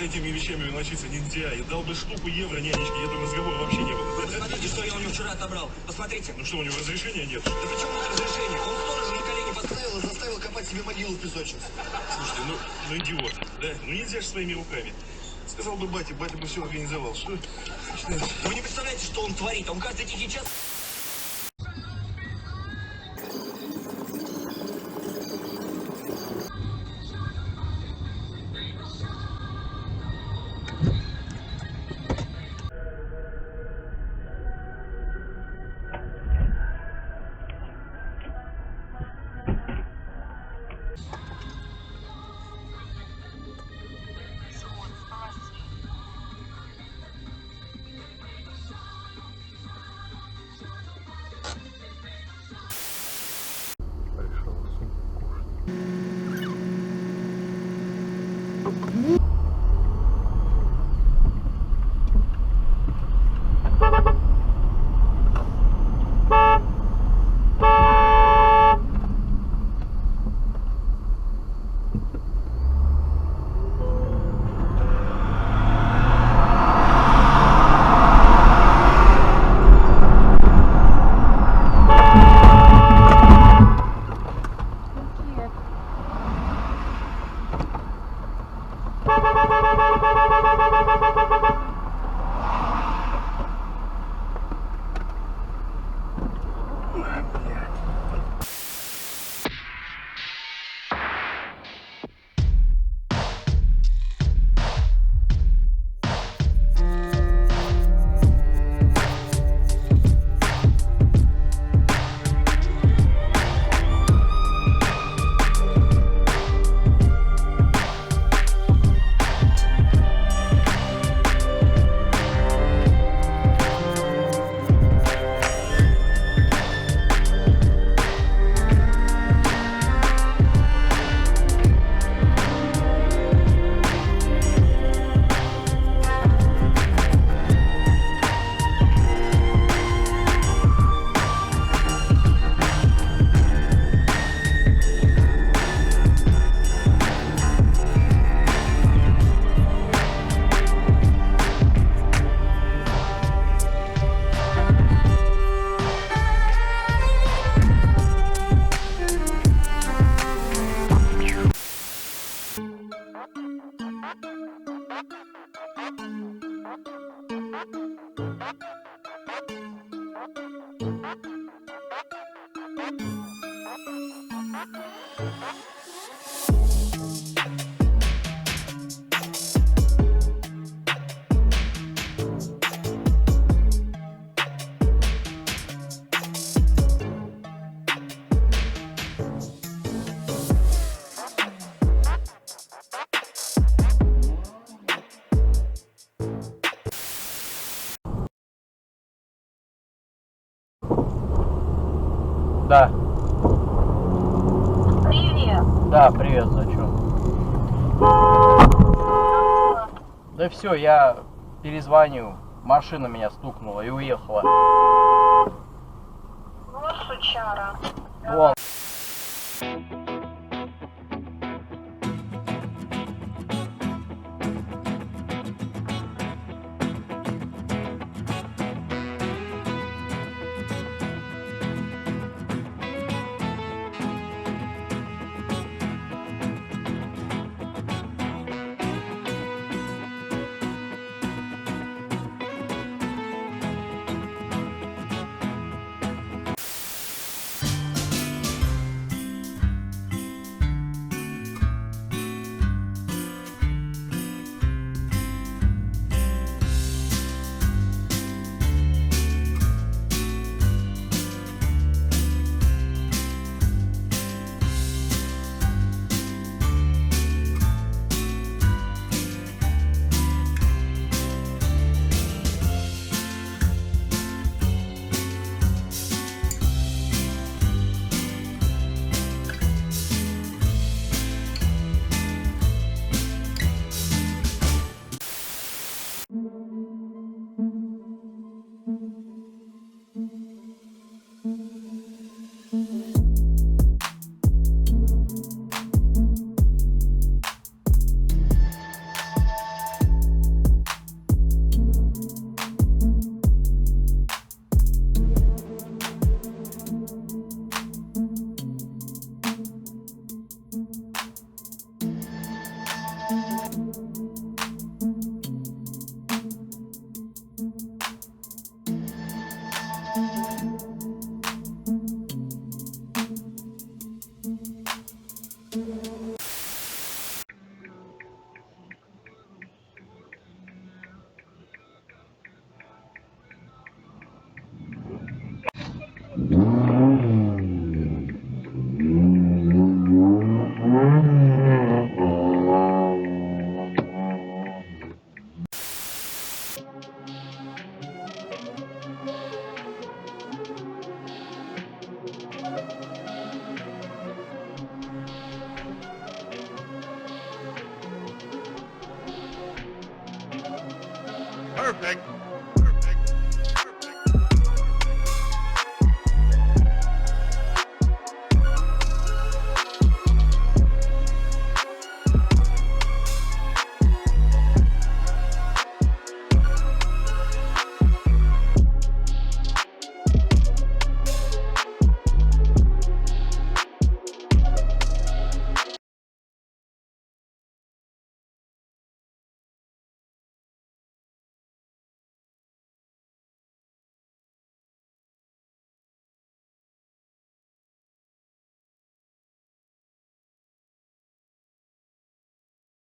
этими вещами мелочиться нельзя. Я дал бы штуку евро нянечке, и этого разговора вообще не было. Посмотрите, что я у него вчера отобрал. Посмотрите. Ну что, у него разрешения нет? Да почему разрешение? Он сторожа на колени поставил и заставил копать себе могилу в песочнице. Слушайте, ну идиот, да? Ну нельзя же своими руками. Сказал бы батя бы все организовал. Что? Вы не представляете, что он творит. Он каждый тихий час... Да. Привет. Да, привет, зачем? Да все, я перезвоню. Машина меня стукнула и уехала. Вот сучара. Вон. как